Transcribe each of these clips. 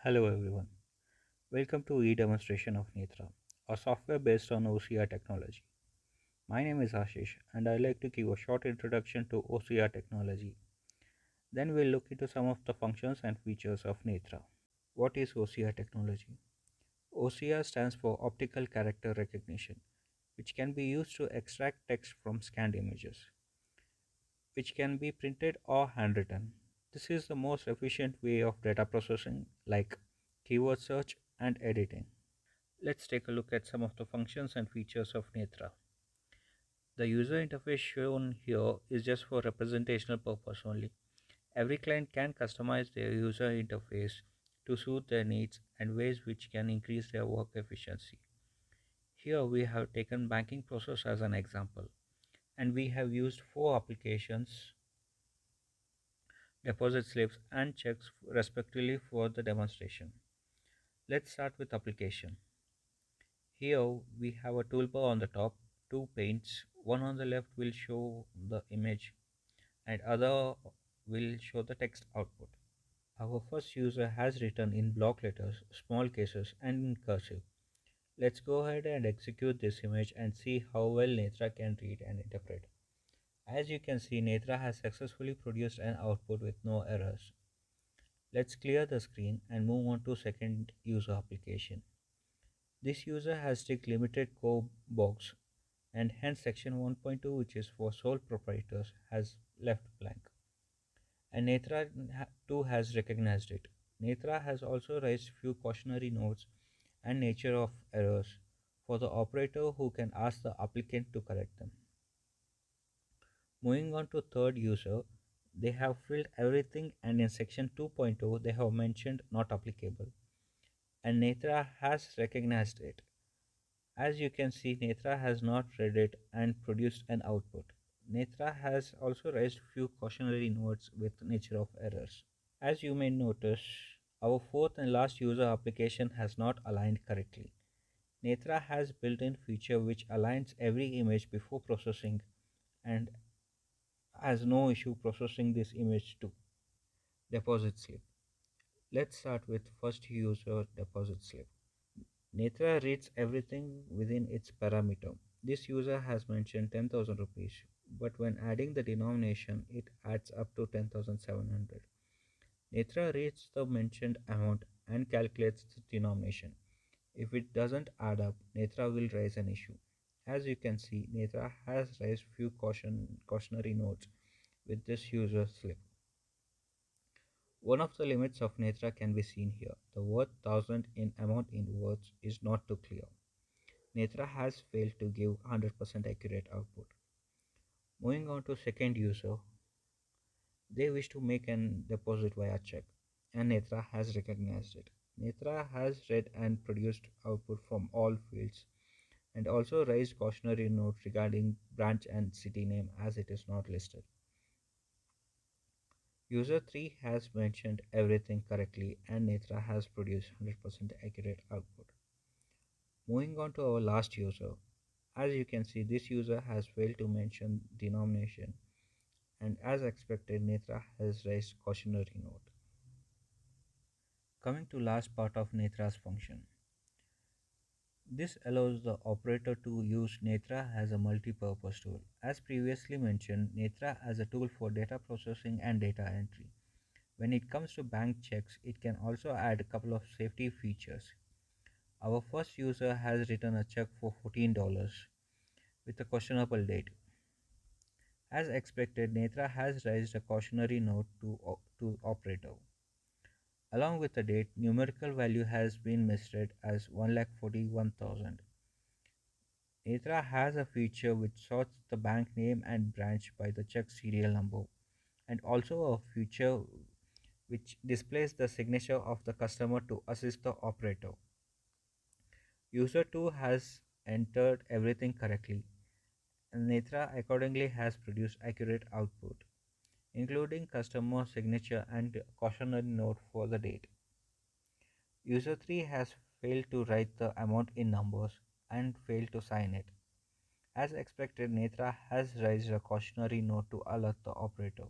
Hello everyone. Welcome to e-demonstration of Netra, a software based on OCR technology. My name is Ashish and I'd like to give a short introduction to OCR technology. Then we'll look into some of the functions and features of Netra. What is OCR technology? OCR stands for Optical Character Recognition, which can be used to extract text from scanned images, which can be printed or handwritten. This is the most efficient way of data processing like keyword search and editing. Let's take a look at some of the functions and features of Netra. The user interface shown here is just for representational purpose only. Every client can customize their user interface to suit their needs and ways which can increase their work efficiency. Here we have taken banking process as an example and we have used four applications, deposit slips and checks respectively for the demonstration. Let's start with application. Here we have a toolbar on the top, two panes. One on the left will show the image and other will show the text output. Our first user has written in block letters, small cases and in cursive. Let's go ahead and execute this image and see how well Netra can read and interpret. As you can see, Netra has successfully produced an output with no errors. Let's clear the screen and move on to second user application. This user has ticked limited core box and hence section 1.2, which is for sole proprietors, has left blank and Netra too has recognized it. Netra has also raised few cautionary notes and nature of errors for the operator who can ask the applicant to correct them. Moving on to third user, they have filled everything and in section 2.0 they have mentioned not applicable and Netra has recognized it. As you can see, Netra has not read it and produced an output. Netra has also raised few cautionary notes with nature of errors. As you may notice, our fourth and last user application has not aligned correctly. Netra has built-in feature which aligns every image before processing and has no issue processing this image too. Deposit slip. Let's start with first user deposit slip. Netra reads everything within its parameter. This user has mentioned 10,000 rupees, but when adding the denomination, it adds up to 10,700. Netra reads the mentioned amount and calculates the denomination. If it doesn't add up, Netra will raise an issue. As you can see, Netra has raised few cautionary notes with this user slip. One of the limits of Netra can be seen here. The word thousand in amount in words is not too clear. Netra has failed to give 100% accurate output. Moving on to second user, they wish to make an deposit via check and Netra has recognized it. Netra has read and produced output from all fields and also raised cautionary note regarding branch and city name as it is not listed. User 3 has mentioned everything correctly and Netra has produced 100% accurate output. Moving on to our last user, as you can see this user has failed to mention denomination and as expected Netra has raised cautionary note. Coming to last part of Netra's function. This allows the operator to use Netra as a multi-purpose tool. As previously mentioned, Netra as a tool for data processing and data entry. When it comes to bank checks, it can also add a couple of safety features. Our first user has written a check for $14 with a questionable date. As expected, Netra has raised a cautionary note to operator. Along with the date, numerical value has been misread as 1,41,000. Netra has a feature which sorts the bank name and branch by the check serial number, and also a feature which displays the signature of the customer to assist the operator. User 2 has entered everything correctly, and Netra accordingly has produced accurate output, including customer signature and cautionary note for the date. User 3 has failed to write the amount in numbers and failed to sign it. As expected, Netra has raised a cautionary note to alert the operator.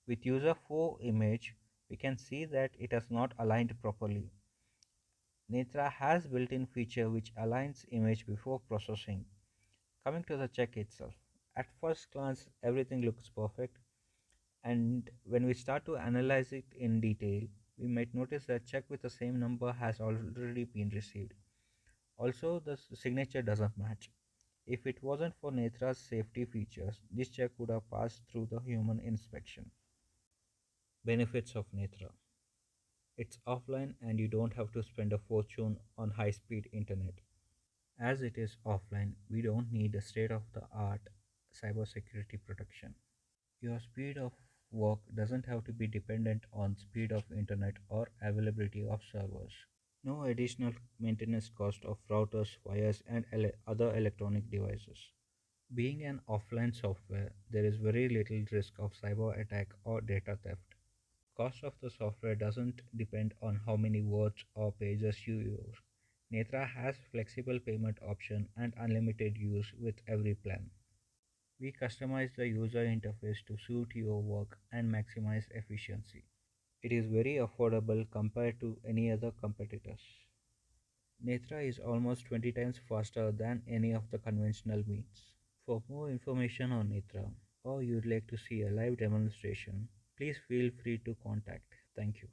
With user 4 image, we can see that it has not aligned properly. Netra has built-in feature which aligns image before processing. Coming to the check itself, at first glance everything looks perfect, and when we start to analyze it in detail, we might notice that check with the same number has already been received. Also, the signature doesn't match. If it wasn't for Netra's safety features, this check would have passed through the human inspection. Benefits of Netra: it's offline and you don't have to spend a fortune on high speed internet. As it is offline, we don't need a state of the art cybersecurity protection. Your speed of work doesn't have to be dependent on speed of internet or availability of servers. No additional maintenance cost of routers, wires, and other electronic devices. Being an offline software, there is very little risk of cyber attack or data theft. Cost of the software doesn't depend on how many words or pages you use. Netra has flexible payment option and unlimited use with every plan. We customize the user interface to suit your work and maximize efficiency. It is very affordable compared to any other competitors. Netra is almost 20 times faster than any of the conventional means. For more information on Netra, or you'd like to see a live demonstration, please feel free to contact. Thank you.